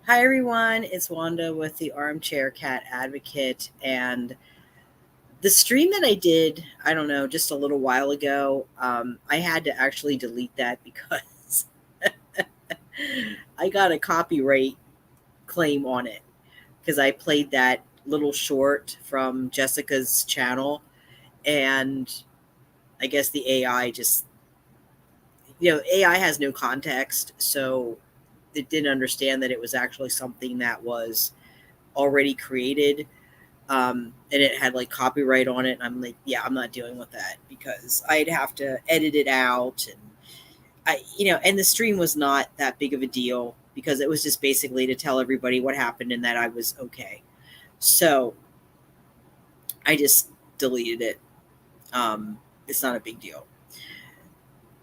Hi, everyone. It's Wanda with the Armchair Cat Advocate. And the stream that I did, I don't know, just a little while ago, I had to actually delete that because I got a copyright claim on it because I played that little short from Jessica's channel. And I guess the AI just, AI has no context. So it didn't understand that it was actually something that was already created, and it had like copyright on it. And I'm like, yeah, I'm not dealing with that because I'd have to edit it out. And and the stream was not that big of a deal because it was just basically to tell everybody what happened and that I was okay. So I just deleted it. It's not a big deal.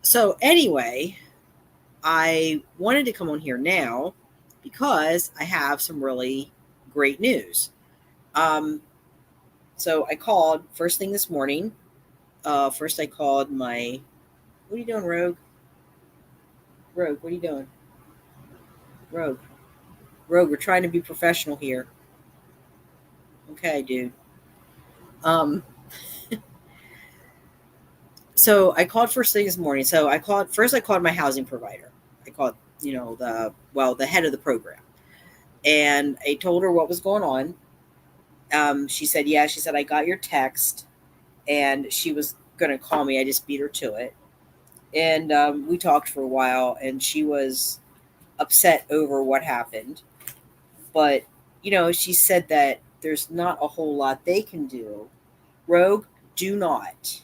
So anyway, I wanted to come on here now because I have some really great news. Um, so I called first thing this morning. First, I called my. What are you doing, Rogue? Rogue, what are you doing? Rogue, Rogue. We're trying to be professional here. Okay, dude. Um. So I called first thing this morning. So I called first. I called my housing provider. I called, the head of the program, and I told her what was going on. She said, yeah. She said, I got your text, and she was gonna call me. I just beat her to it, and we talked for a while, and she was upset over what happened. But, she said that there's not a whole lot they can do. Rogue, do not.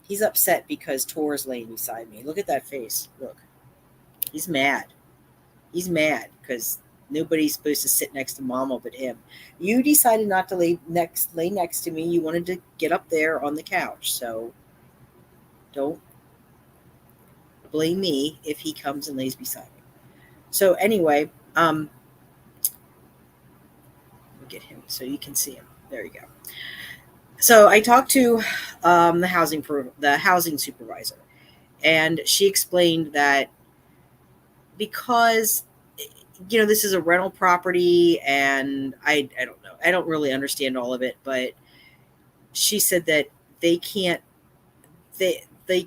He's upset because Tor's laying beside me. Look at that face. Look. He's mad. He's mad because nobody's supposed to sit next to Mama but him. You decided not to lay next to me. You wanted to get up there on the couch. So don't blame me if he comes and lays beside me. So anyway, get him so you can see him. There you go. So I talked to the housing supervisor, and she explained that because this is a rental property, and I don't know, I don't really understand all of it, but she said that they can't they they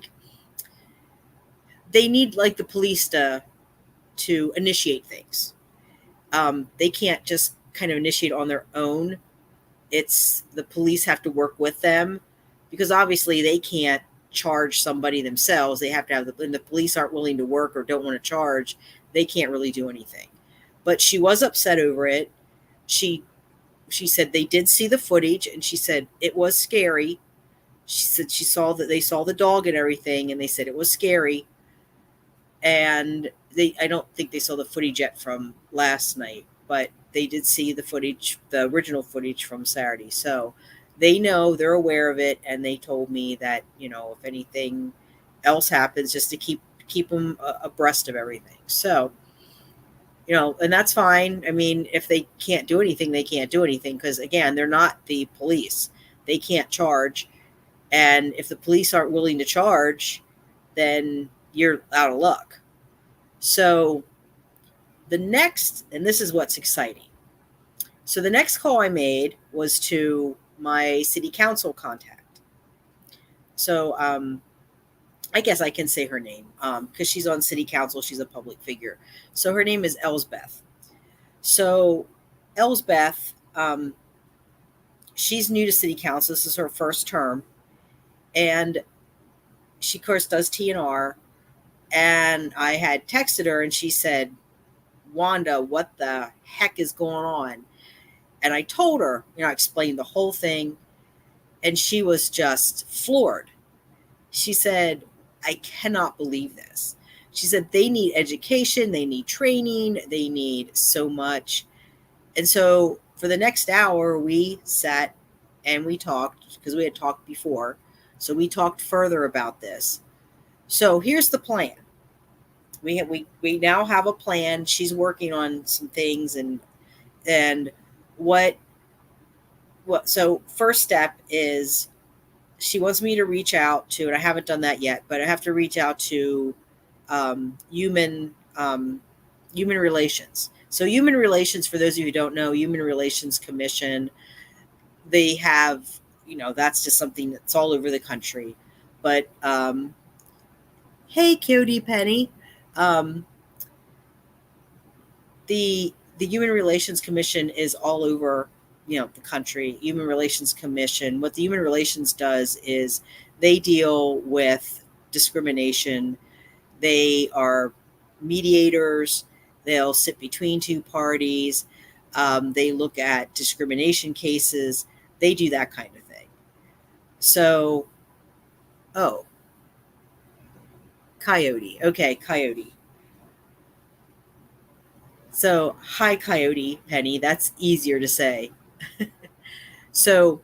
they need like the police to initiate things. They can't just kind of initiate on their own. It's the police have to work with them because obviously they can't charge somebody themselves. They have to have and the police aren't willing to work or don't want to charge. They can't really do anything. But she was upset over it. She she said they did see the footage, and she said it was scary. She said she saw that they saw the dog and everything, and they said it was scary. And I don't think they saw the footage yet from last night, but they did see the footage, the original footage from Saturday. So they know, they're aware of it, and they told me that if anything else happens, just to keep them abreast of everything. So and that's fine. I mean, if they can't do anything, they can't do anything because again, they're not the police. They can't charge, and if the police aren't willing to charge, then you're out of luck. So and this is what's exciting. So the next call I made was to my city council contact. So I guess I can say her name because she's on city council. She's a public figure. So her name is Elsbeth. So Elsbeth, she's new to city council. This is her first term. And she, of course, does TNR. And I had texted her, and she said, Wanda, what the heck is going on? And I told her, I explained the whole thing, and she was just floored. She said, I cannot believe this. She said they need education, they need training, they need so much. And so for the next hour, we sat and we talked because we had talked before. So we talked further about this. So here's the plan. We now have a plan. She's working on some things, and what so first step is she wants me to reach out to, and I haven't done that yet, but I have to reach out to human human relations. So human relations, for those of you who don't know, Human Relations Commission, they have, that's just something that's all over the country. But hey, cutie Penny, um, the Human Relations Commission is all over, the country. Human Relations Commission. What the Human Relations does is they deal with discrimination. They are mediators. They'll sit between two parties. They look at discrimination cases. They do that kind of thing. So, oh, Coyote. Okay, Coyote. So, hi, Coyote Penny. That's easier to say. So,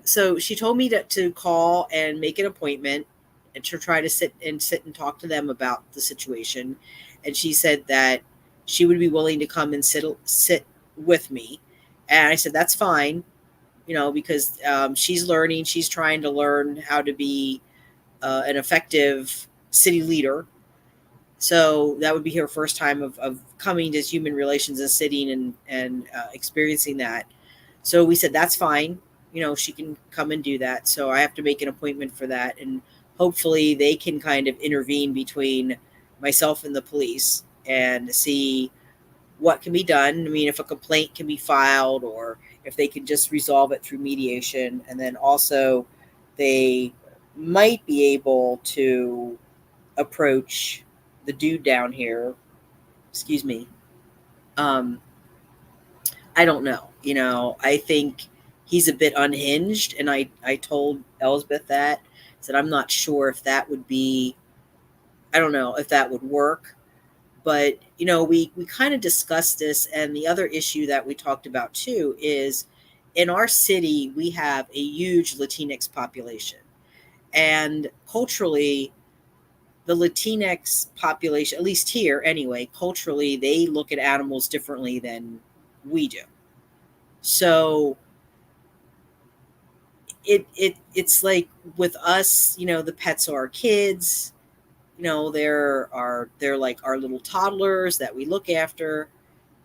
so she told me to call and make an appointment and to try to sit and talk to them about the situation. And she said that she would be willing to come and sit with me. And I said, that's fine, because she's learning. She's trying to learn how to be an effective city leader. So that would be her first time of coming to human relations and sitting and experiencing that. So we said, that's fine. She can come and do that. So I have to make an appointment for that. And hopefully they can kind of intervene between myself and the police and see what can be done. I mean, if a complaint can be filed or if they can just resolve it through mediation. And then also they might be able to approach the dude down here. Excuse me. I don't know. I think he's a bit unhinged. And I told Elsbeth that. I said, I'm not sure if that would be, I don't know if that would work. But, we kind of discussed this. And the other issue that we talked about too is in our city, we have a huge Latinx population. And culturally, the Latinx population, at least here anyway, culturally, they look at animals differently than we do. So it's like with us, the pets are our kids, they're like our little toddlers that we look after.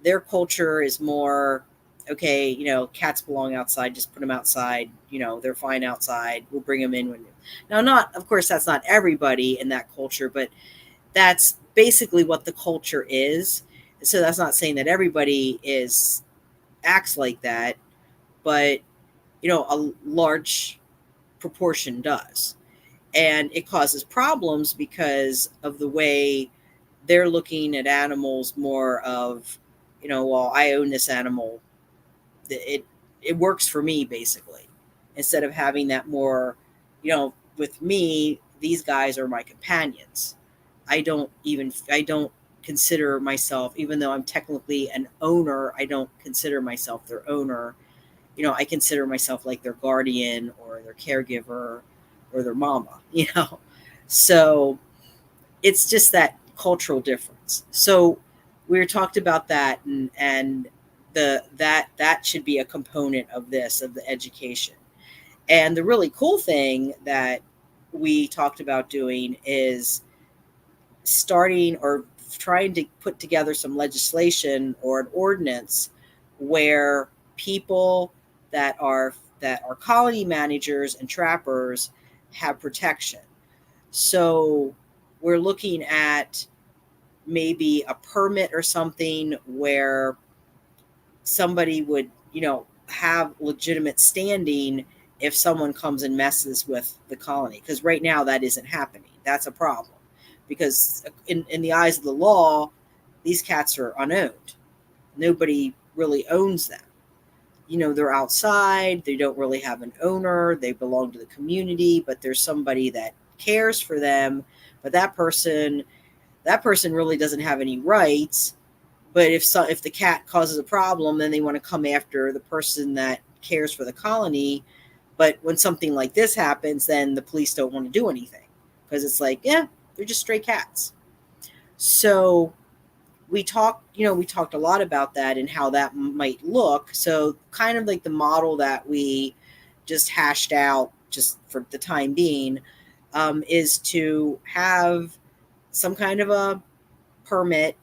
Their culture is more, okay, cats belong outside, just put them outside, they're fine outside, we'll bring them in when now, not, of course, that's not everybody in that culture, but that's basically what the culture is. So that's not saying that everybody acts like that, but a large proportion does. And it causes problems because of the way they're looking at animals more of, well, I own this animal. It works for me, basically, instead of having that more, with me, these guys are my companions. I don't consider myself, even though I'm technically an owner, I don't consider myself their owner. I consider myself like their guardian or their caregiver or their mama, So it's just that cultural difference. So we talked about that and that should be a component of this, of the education. And the really cool thing that we talked about doing is starting or trying to put together some legislation or an ordinance where people that are colony managers and trappers have protection. So we're looking at maybe a permit or something where somebody would, have legitimate standing if someone comes and messes with the colony. Because right now that isn't happening. That's a problem. Because in the eyes of the law, these cats are unowned. Nobody really owns them. They're outside. They don't really have an owner. They belong to the community, but there's somebody that cares for them. But that person really doesn't have any rights. But if the cat causes a problem, then they want to come after the person that cares for the colony. But when something like this happens, then the police don't want to do anything because it's like, yeah, they're just stray cats. So we talked a lot about that and how that might look. So kind of like the model that we just hashed out just for the time being is to have some kind of a permit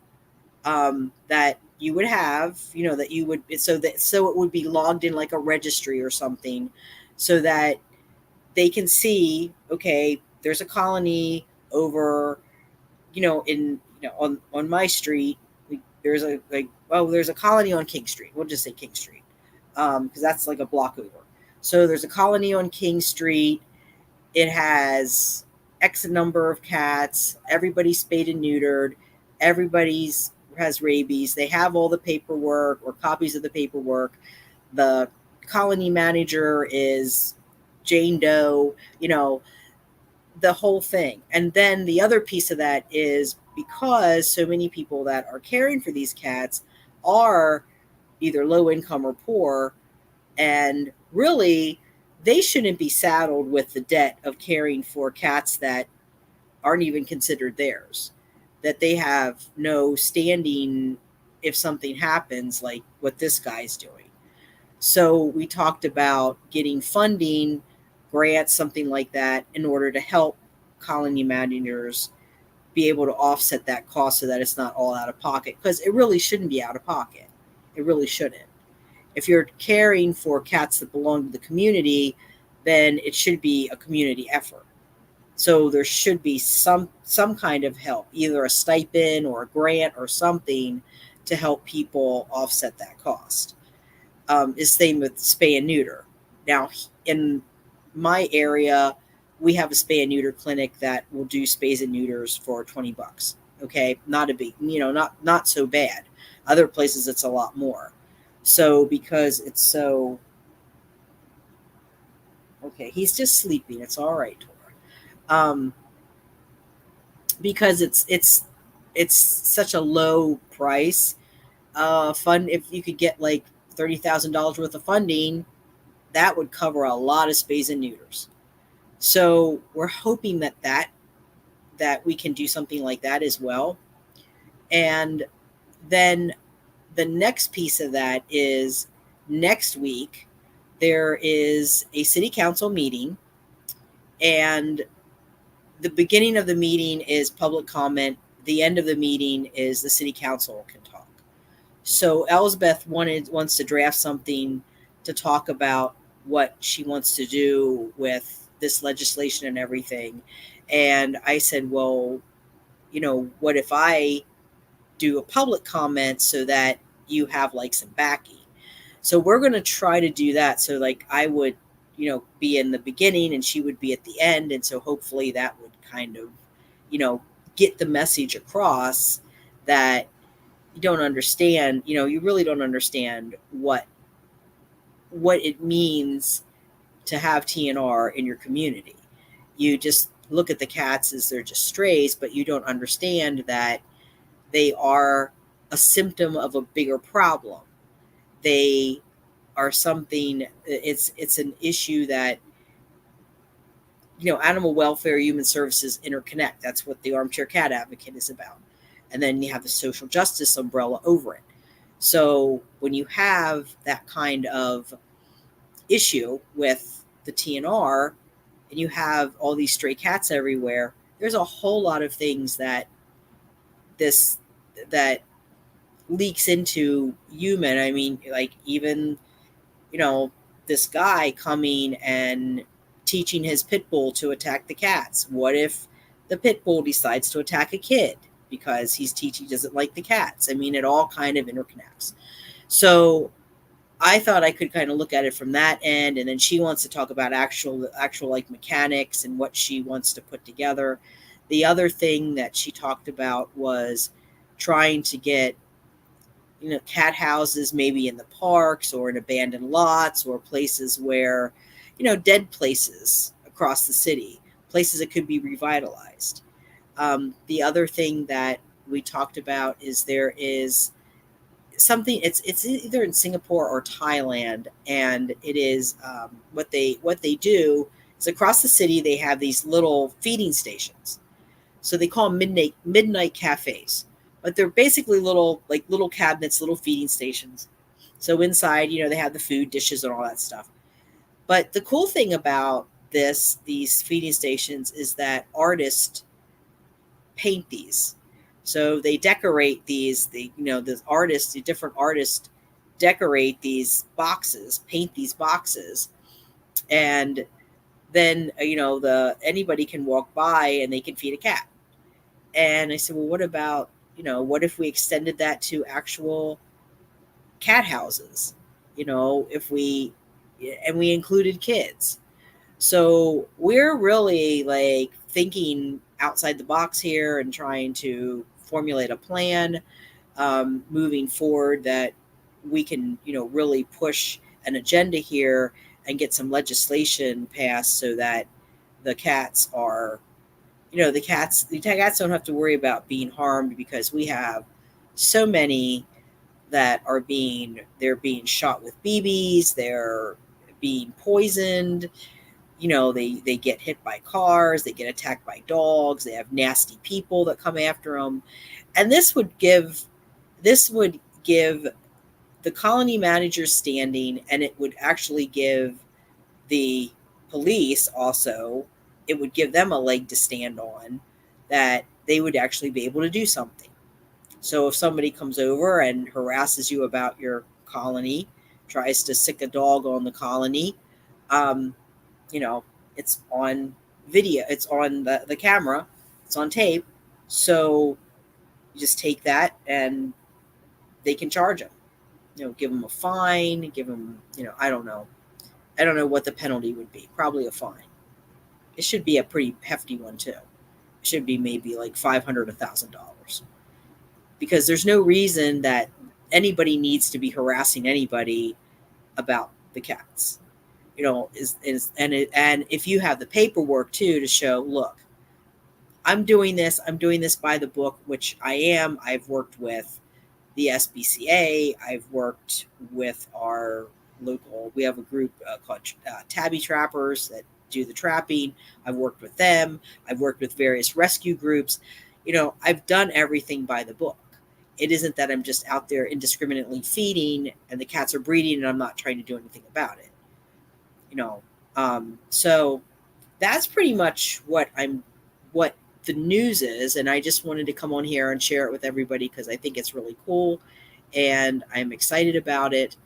that you would have, that you would, so it would be logged in like a registry or something, so that they can see, okay, there's a colony over, on my street. There's there's a colony on King Street. We'll just say King Street, because that's like a block over. So there's a colony on King Street. It has X number of cats. Everybody's spayed and neutered. Everybody's has rabies. They have all the paperwork or copies of the paperwork. The colony manager is Jane Doe, the whole thing. And then the other piece of that is, because so many people that are caring for these cats are either low income or poor, and really they shouldn't be saddled with the debt of caring for cats that aren't even considered theirs, that they have no standing if something happens like what this guy's doing. So we talked about getting funding, grants, something like that, in order to help colony managers be able to offset that cost so that it's not all out of pocket, because it really shouldn't be out of pocket. It really shouldn't. If you're caring for cats that belong to the community, then it should be a community effort. So there should be some kind of help, either a stipend or a grant or something, to help people offset that cost. Is same with spay and neuter. Now, in my area, we have a spay and neuter clinic that will do spays and neuters for $20. Okay, not a big, not so bad. Other places it's a lot more. So because it's so, okay, he's just sleeping. It's all right, Tora. Because it's such a low price. Fund, if you could get like $30,000 worth of funding, that would cover a lot of spays and neuters. So we're hoping that we can do something like that as well. And then the next piece of that is, next week there is a city council meeting, and the beginning of the meeting is public comment. The end of the meeting is the city council can talk. So Elsbeth wants to draft something to talk about what she wants to do with this legislation and everything. And I said, well, what if I do a public comment so that you have like some backing? So we're going to try to do that. So like I would, be in the beginning and she would be at the end. And so hopefully that would kind of, get the message across that you don't understand, you really don't understand what it means to have TNR in your community. You just look at the cats as they're just strays, but you don't understand that they are a symptom of a bigger problem. They are something, it's an issue that, animal welfare, human services interconnect. That's what the Armchair Cat Advocate is about. And then you have the social justice umbrella over it. So when you have that kind of issue with the TNR, and you have all these stray cats everywhere, there's a whole lot of things that leaks into human. I mean, like even, this guy coming and teaching his pit bull to attack the cats. What if the pit bull decides to attack a kid because he doesn't like the cats? I mean, it all kind of interconnects. So I thought I could kind of look at it from that end. And then she wants to talk about actual like mechanics and what she wants to put together. The other thing that she talked about was trying to get, cat houses maybe in the parks or in abandoned lots or places where, dead places across the city, places that could be revitalized. The other thing that we talked about is there is something, it's either in Singapore or Thailand, and it is what they do is across the city they have these little feeding stations. So they call them midnight cafes, but they're basically little cabinets, little feeding stations. So inside, they have the food dishes and all that stuff. But the cool thing about these feeding stations is that artists paint these. So they decorate these, the different artists decorate these boxes, paint these boxes, and then anybody can walk by and they can feed a cat. And I said, well, what about, what if we extended that to actual cat houses? If we included kids. So we're really like thinking outside the box here and trying to formulate a plan moving forward that we can, really push an agenda here and get some legislation passed so that the cats are, the cats don't have to worry about being harmed, because we have so many that they're being shot with BBs, they're being poisoned, they get hit by cars, they get attacked by dogs, they have nasty people that come after them. And this would give the colony manager standing, and it would actually give the police also, it would give them a leg to stand on, that they would actually be able to do something. So if somebody comes over and harasses you about your colony, tries to sick a dog on the colony, um, it's on video, it's on the camera, it's on tape. So you just take that and they can charge them, give them a fine, give them, I don't know. I don't know what the penalty would be. Probably a fine. It should be a pretty hefty one too. It should be maybe like $500, $1,000, because there's no reason that anybody needs to be harassing anybody about the cats. And if you have the paperwork too to show, look, I'm doing this by the book, which I am. I've worked with the SBCA. I've worked with our local, we have a group called Tabby Trappers that do the trapping. I've worked with them. I've worked with various rescue groups. I've done everything by the book. It isn't that I'm just out there indiscriminately feeding and the cats are breeding and I'm not trying to do anything about it. So that's pretty much what the news is. And I just wanted to come on here and share it with everybody because I think it's really cool and I'm excited about it.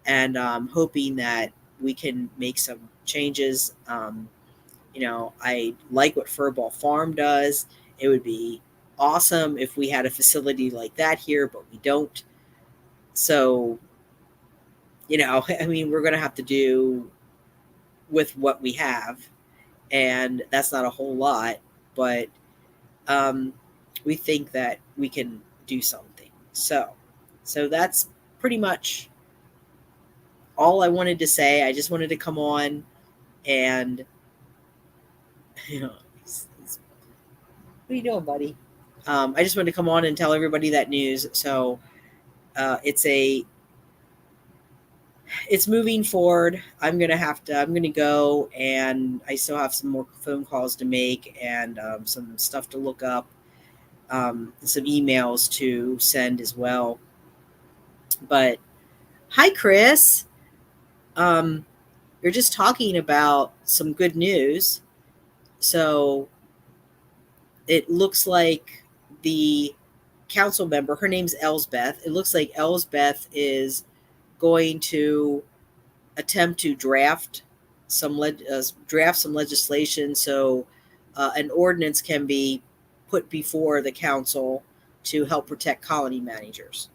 And I'm hoping that we can make some changes. I like what Furball Farm does. It would be awesome if we had a facility like that here, but we don't. So, we're going to have to do with what we have, and that's not a whole lot, but we think that we can do something. So that's pretty much all I wanted to say. I just wanted to come on and, what are you doing, buddy? I just wanted to come on and tell everybody that news. So it's moving forward. I'm going to go, and I still have some more phone calls to make and some stuff to look up, some emails to send as well. But hi, Chris. You're just talking about some good news. So it looks like the council member, her name's Elsbeth. It looks like Elsbeth is going to attempt to draft some legislation so an ordinance can be put before the council to help protect colony managers.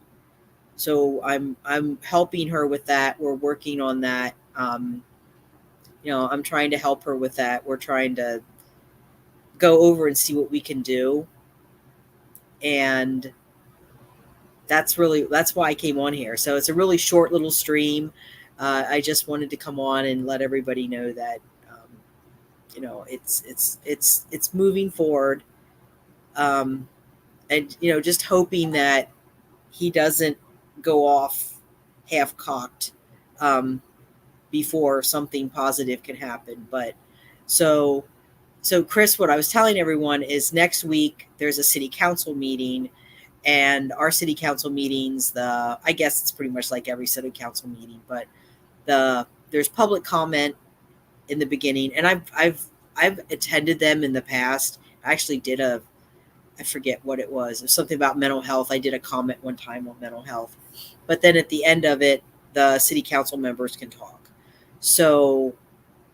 So I'm helping her with that. We're working on that. I'm trying to help her with that. We're trying to go over and see what we can do. And that's why I came on here. So it's a really short little stream. I just wanted to come on and let everybody know that, it's moving forward. And, just hoping that he doesn't go off half-cocked before something positive can happen. But so Chris, what I was telling everyone is next week there's a city council meeting, and our city council meetings, I guess it's pretty much like every city council meeting, but there's public comment in the beginning, and I've attended them in the past. I actually did I forget what it was. It was something about mental health. I did a comment one time on mental health. But then at the end of it, the city council members can talk. So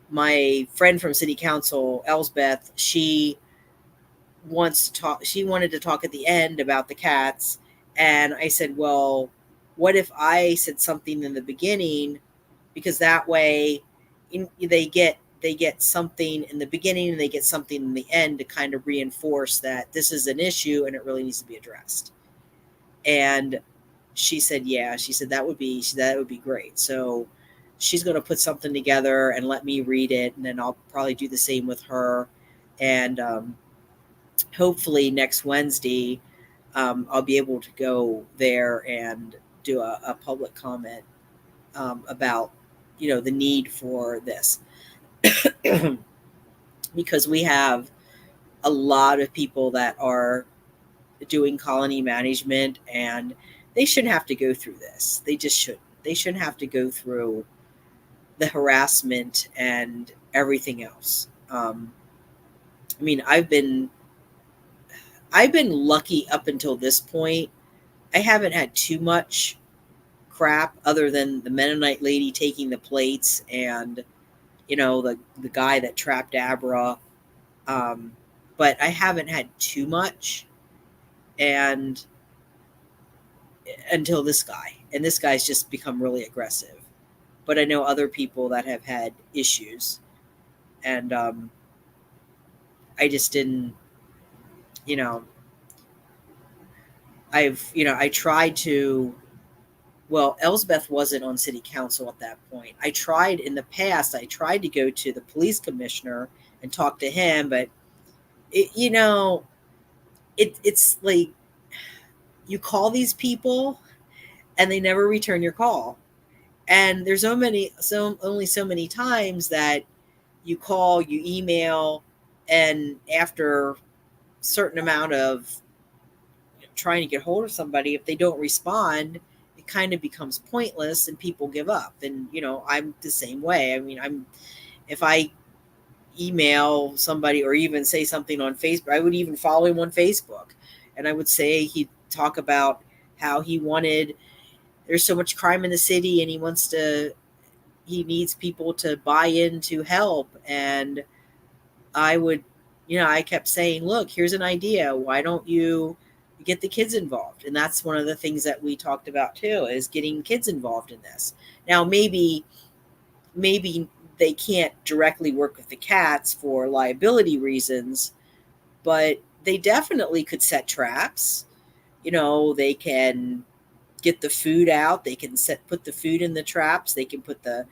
my friend from city council, Elsbeth, she wants to talk. She wanted to talk at the end about the cats. And I said, well, what if I said something in the beginning? Because that way they get something in the beginning and they get something in the end to kind of reinforce that this is an issue and it really needs to be addressed. And she said, yeah, she said that would be great. So she's going to put something together and let me read it, and then I'll probably do the same with her. And hopefully next Wednesday, I'll be able to go there and do a public comment about, the need for this. Because we have a lot of people that are doing colony management, and they shouldn't have to go through this. They just shouldn't. They shouldn't have to go through the harassment and everything else. I mean, I've been lucky up until this point. I haven't had too much crap other than the Mennonite lady taking the plates and the guy that trapped Abra. But I haven't had too much, and until this guy, and this guy's just become really aggressive. But I know other people that have had issues, and I just didn't, you know, I tried to. Well, Elsbeth wasn't on city council at that point. I tried in the past. I tried to go to the police commissioner and talk to him, but it's like you call these people and they never return your call. And there's only so many times that you call, you email, and after a certain amount of trying to get hold of somebody, if they don't respond, it kind of becomes pointless and people give up. And I'm the same way. I mean, if I email somebody or even say something on Facebook, I would even follow him on Facebook, and I would say he'd talk about how there's so much crime in the city and he needs people to buy in to help. And I kept saying, look, here's an idea. Why don't you get the kids involved? And that's one of the things that we talked about too, is getting kids involved in this. Now, maybe they can't directly work with the cats for liability reasons, but they definitely could set traps. They can get the food out. They can put the food in the traps. They can put the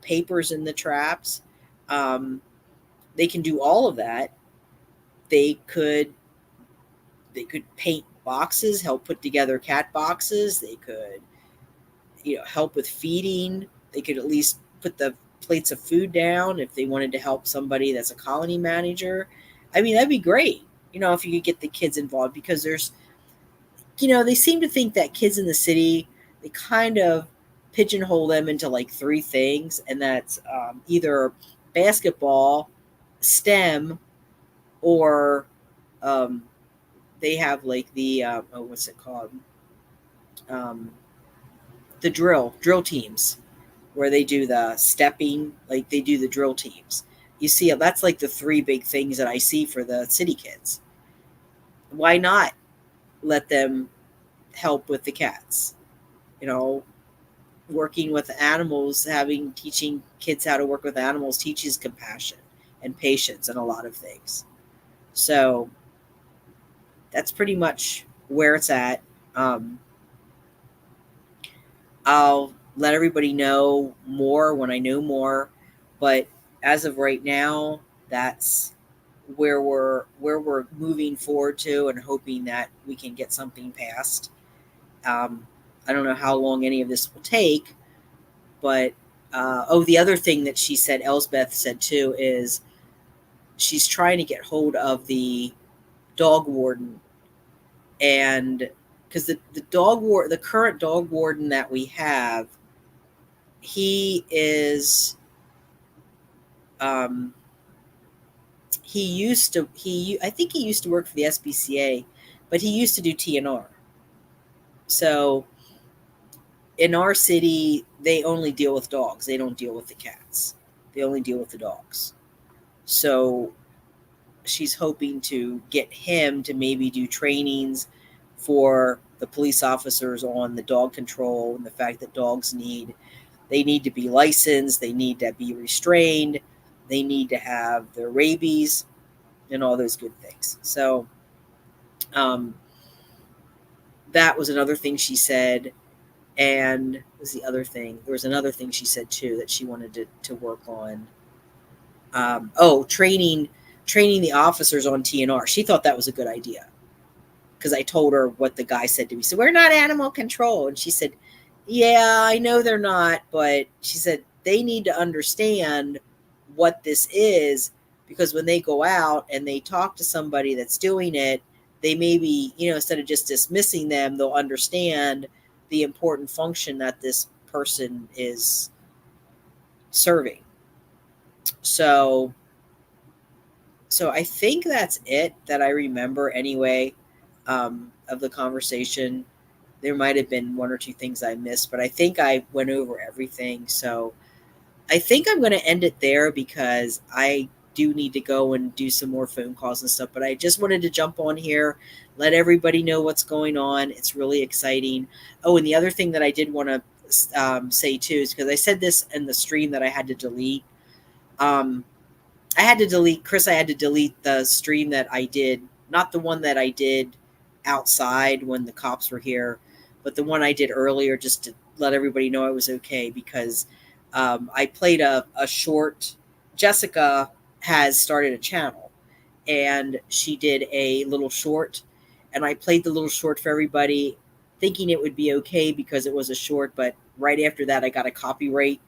papers in the traps. They can do all of that. They could paint boxes, help put together cat boxes. They could, help with feeding. They could at least put the plates of food down if they wanted to help somebody that's a colony manager. I mean, that'd be great, if you could get the kids involved, because they seem to think that kids in the city, they kind of pigeonhole them into like three things, and that's either basketball, STEM, or they have like the what's it called? The drill teams, where they do the stepping, like they do the drill teams. You see, that's like the three big things that I see for the city kids. Why not let them help with the cats? Working with animals, teaching kids how to work with animals teaches compassion and patience and a lot of things. So that's pretty much where it's at. I'll let everybody know more when I know more, but as of right now, that's where we're moving forward to, and hoping that we can get something passed. I don't know how long any of this will take, but the other thing that she said, Elsbeth said too, is she's trying to get hold of the dog warden, and because the current dog warden that we have, he is I think he used to work for the SPCA, but he used to do TNR. So in our city, they only deal with dogs. They don't deal with the cats. They only deal with the dogs. So she's hoping to get him to maybe do trainings for the police officers on the dog control and the fact that dogs they need to be licensed, they need to be restrained, they need to have their rabies and all those good things. So um, that was another thing she said. And what was the other thing? There was another thing she said too that she wanted to work on. Training the officers on TNR. She thought that was a good idea because I told her what the guy said to me. So we're not animal control, and she said, "Yeah, I know they're not, but she said they need to understand what this is because when they go out and they talk to somebody that's doing it, they maybe instead of just dismissing them, they'll understand the important function that this person is serving." So I think that's it that I remember anyway, of the conversation. There might have been one or two things I missed, but I think I went over everything. So I think I'm going to end it there because I do need to go and do some more phone calls and stuff. But I just wanted to jump on here, let everybody know what's going on. It's really exciting. Oh, and the other thing that I did want to say too is because I said this in the stream that I had to delete. I had to delete, Chris, I had to delete the stream that I did, not the one that I did outside when the cops were here, but the one I did earlier just to let everybody know I was okay because I played a short. Jessica has started a channel and she did a little short and I played the little short for everybody thinking it would be okay because it was a short, but right after that I got a copyright,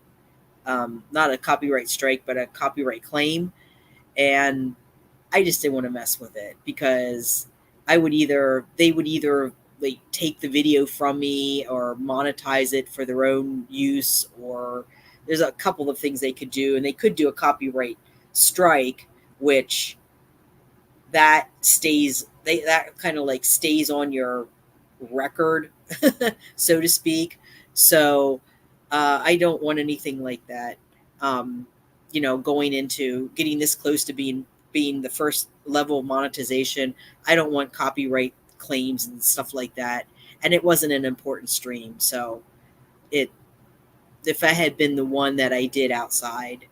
not a copyright strike, but a copyright claim. And I just didn't want to mess with it because they would either like take the video from me or monetize it for their own use, or there's a couple of things they could do, and they could do a copyright strike, which that kind of like stays on your record, so to speak. So I don't want anything like that. Going into getting this close to being the first level of monetization, I don't want copyright claims and stuff like that. And it wasn't an important stream, so if I had been the one that I did outside,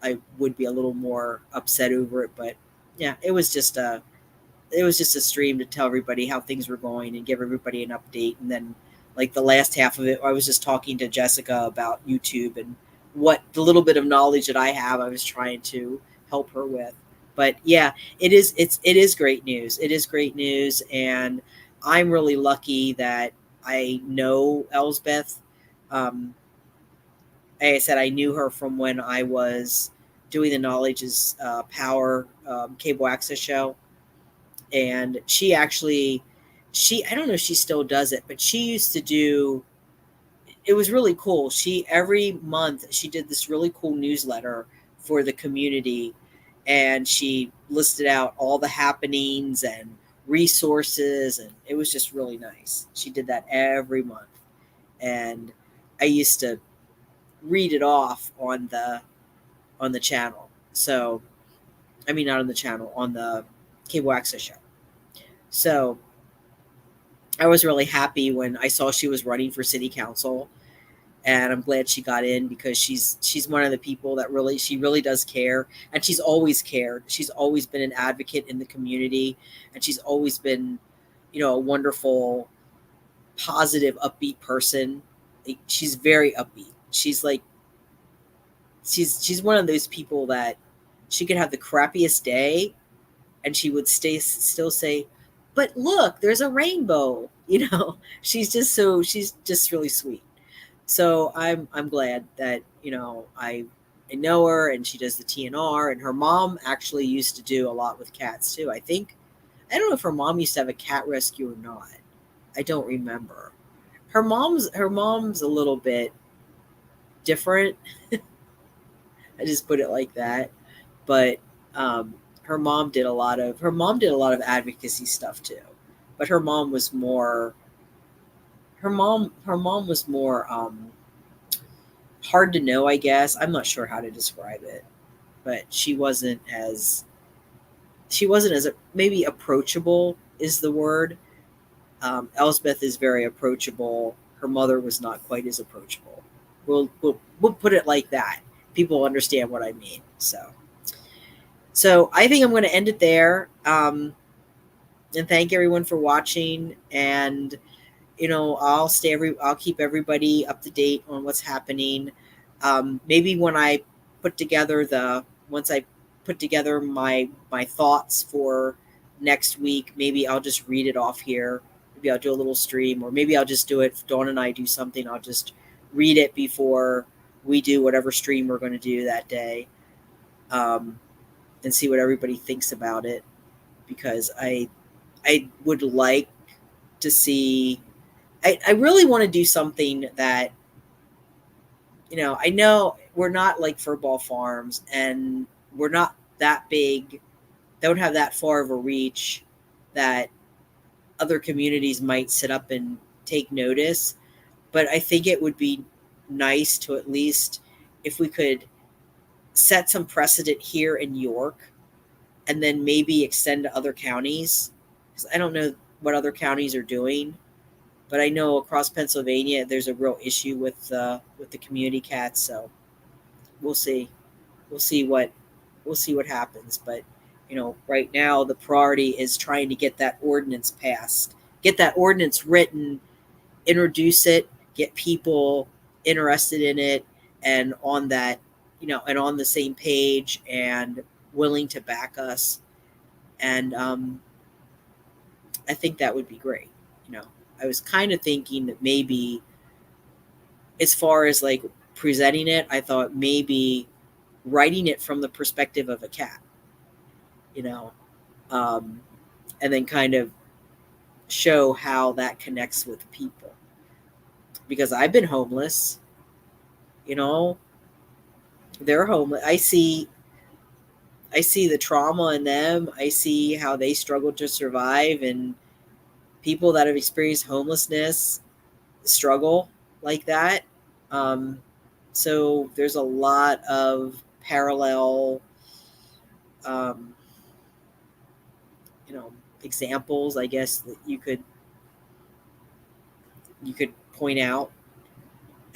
I would be a little more upset over it. But yeah, it was just a stream to tell everybody how things were going and give everybody an update. And then like the last half of it, I was just talking to Jessica about YouTube and what the little bit of knowledge that I have, I was trying to help her with. But yeah, it is great news. It is great news. And I'm really lucky that I know Elsbeth. Like I said, I knew her from when I was doing the Knowledge is Power cable access show. And she I don't know if she still does it, but she used to do, it was really cool. Every month she did this really cool newsletter for the community, and she listed out all the happenings and resources, and it was just really nice. She did that every month, and I used to read it off on the channel. So I mean, not on the channel, on the cable access show. So I was really happy when I saw she was running for city council, and I'm glad she got in because she's one of the people that she really does care, and she's always cared. She's always been an advocate in the community, and she's always been, a wonderful, positive, upbeat person. She's very upbeat. She's one of those people that she could have the crappiest day and she would still say, but look, there's a rainbow. She's just really sweet. So I'm glad that, I know her, and she does the TNR, and her mom actually used to do a lot with cats too. I don't know if her mom used to have a cat rescue or not. I don't remember. Her mom's a little bit different. I just put it like that. But her mom did a lot of advocacy stuff too. but her mom was more. Her mom was more hard to know, I guess. I'm not sure how to describe it, but she wasn't as maybe approachable is the word. Elsbeth is very approachable. Her mother was not quite as approachable. We'll put it like that. People understand what I mean. So I think I'm going to end it there. And thank everyone for watching. And I'll keep everybody up to date on what's happening. Maybe when I put together once I put together my thoughts for next week, maybe I'll just read it off here. Maybe I'll do a little stream, or maybe I'll just do it. If Dawn and I do something, I'll just read it before we do whatever stream we're going to do that day, and see what everybody thinks about it. Because I would like to see. I really want to do something that, I know we're not like Furball Farms, and we're not that big, don't have that far of a reach that other communities might sit up and take notice. But I think it would be nice to, at least if we could set some precedent here in York, and then maybe extend to other counties. Because I don't know what other counties are doing. But I know across Pennsylvania, there's a real issue with the community cats. So we'll see. We'll see what happens. But right now the priority is trying to get that ordinance passed, get that ordinance written, introduce it, get people interested in it, and on that, and on the same page and willing to back us. And I think that would be great. I was kind of thinking that maybe, as far as like presenting it, I thought maybe writing it from the perspective of a cat, and then kind of show how that connects with people. Because I've been homeless, they're homeless. I see the trauma in them. I see how they struggle to survive, and people that have experienced homelessness struggle like that. So there's a lot of parallel, examples, I guess, that you could point out.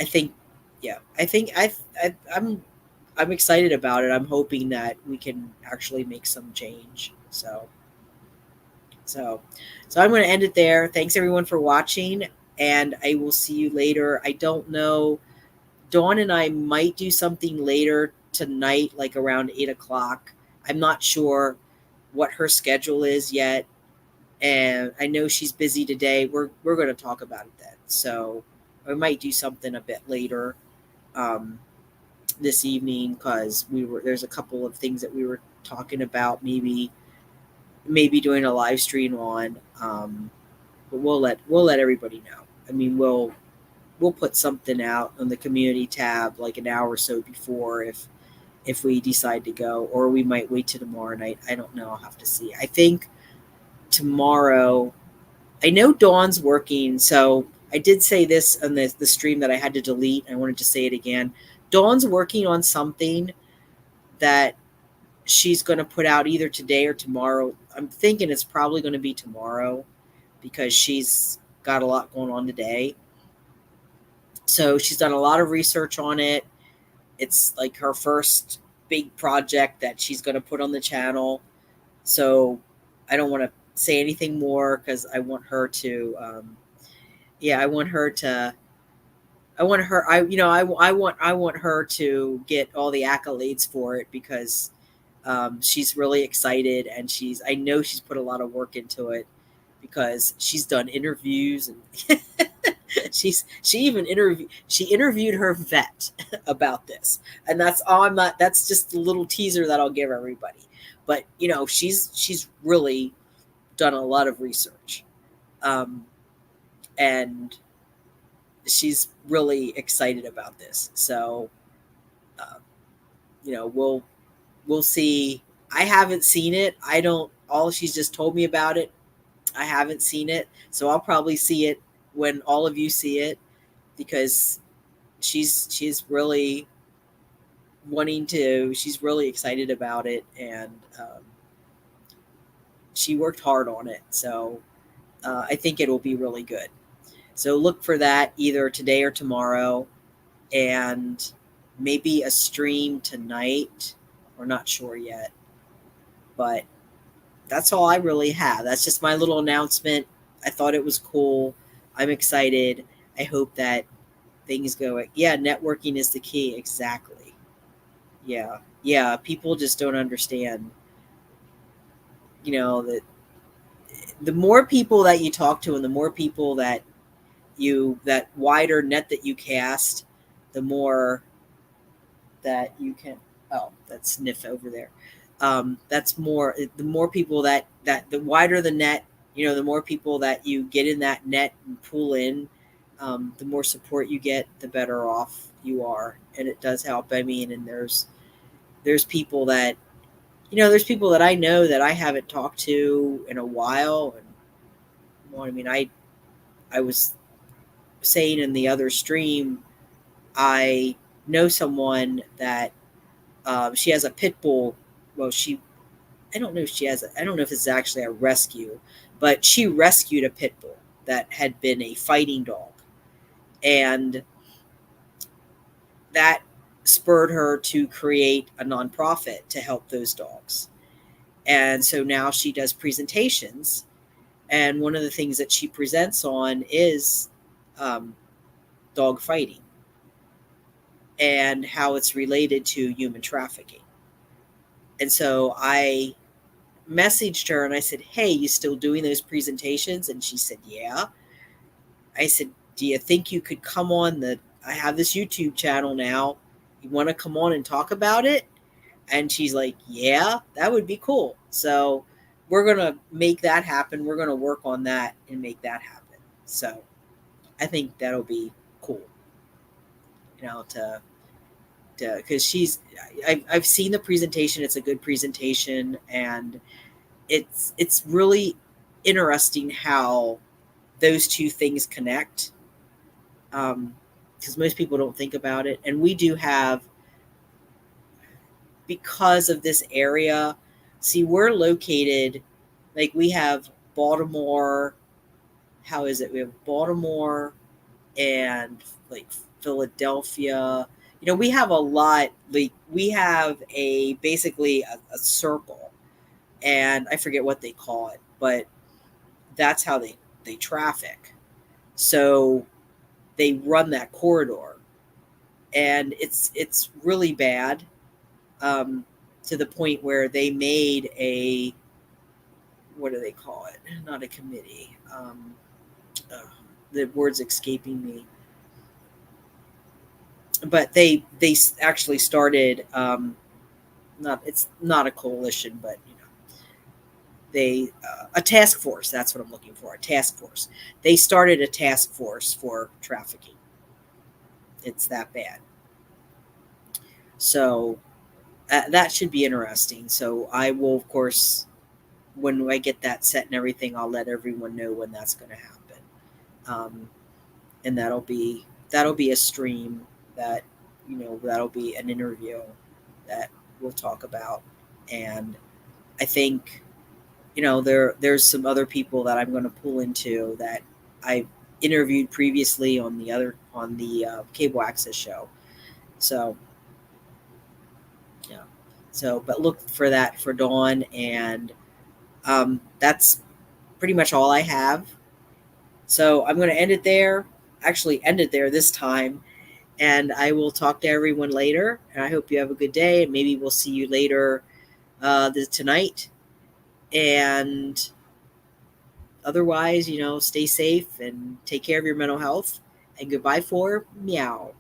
I think I'm excited about it. I'm hoping that we can actually make some change. So I'm going to end it there. Thanks everyone for watching, and I will see you later. I don't know. Dawn and I might do something later tonight, like around 8:00. I'm not sure what her schedule is yet, and I know she's busy today. We're going to talk about it then. So I might do something a bit later this evening, because there's a couple of things that we were talking about, maybe doing a live stream on. But we'll let everybody know. I mean, we'll put something out on the community tab like an hour or so before, if we decide to go, or we might wait till tomorrow night. I don't know. I'll have to see. I think tomorrow, I know Dawn's working, so I did say this on the stream that I had to delete. I wanted to say it again. Dawn's working on something that she's going to put out either today or tomorrow. I'm thinking it's probably going to be tomorrow, because she's got a lot going on today. So she's done a lot of research on it. It's like her first big project that she's going to put on the channel. So I don't want to say anything more, because I want her to, I want her to get all the accolades for it, because she's really excited, and I know she's put a lot of work into it, because she's done interviews, and she interviewed her vet about this. And that's just a little teaser that I'll give everybody. But she's really done a lot of research, and she's really excited about this. So we'll see. I haven't seen it. All she's just told me about it. I haven't seen it, so I'll probably see it when all of you see it, because she's really she's really excited about it, and she worked hard on it. So I think it'll be really good. So look for that either today or tomorrow, and maybe a stream tonight. We're not sure yet, but that's all I really have. That's just my little announcement. I thought it was cool. I'm excited. I hope that things go. Yeah, networking is the key. Exactly. Yeah. Yeah. People just don't understand, that the more people that you talk to and the more people that wider net that you cast, the more that you can, oh, that's sniff over there. That's more, the more people that the wider the net, the more people that you get in that net and pull in, the more support you get, the better off you are. And it does help. I mean, and there's people that, there's people that I know that I haven't talked to in a while. And well, I mean, I was saying in the other stream, I know someone that she has a pit bull. Well, I don't know if she has, I don't know if it's actually a rescue, but she rescued a pit bull that had been a fighting dog. And that spurred her to create a nonprofit to help those dogs. And so now she does presentations. And one of the things that she presents on is dog fighting and how it's related to human trafficking. And so I messaged her and I said, "Hey, you still doing those presentations?" And she said, "Yeah." I said, "Do you think you could come on I have this YouTube channel now. You want to come on and talk about it?" And she's like, "Yeah, that would be cool." So we're going to make that happen. We're going to work on that and make that happen. So I think that'll be cool, because I've seen the presentation. It's a good presentation, and it's really interesting how those two things connect, because most people don't think about it. And we do have, because of this area, see, we're located, like we have Baltimore, how is it? We have Baltimore and like Philadelphia. We have a lot, like we have basically a circle, and I forget what they call it, but that's how they traffic. So they run that corridor, and it's really bad, to the point where they made what do they call it? Not a committee. The word's escaping me. But they actually started, it's not a coalition, but a task force. That's what I'm looking for. A task force. They started a task force for trafficking. It's that bad. So that should be interesting. So I will, of course, when I get that set and everything, I'll let everyone know when that's going to happen. And that'll be a stream that, that'll be an interview that we'll talk about. And I think, there's some other people that I'm going to pull into that I interviewed previously on the cable access show. So, yeah. So, but look for that for Dawn, and that's pretty much all I have. So I'm going to end it there. Actually, end it there this time, and I will talk to everyone later. And I hope you have a good day, and maybe we'll see you later tonight. And otherwise, stay safe and take care of your mental health. And goodbye for meow.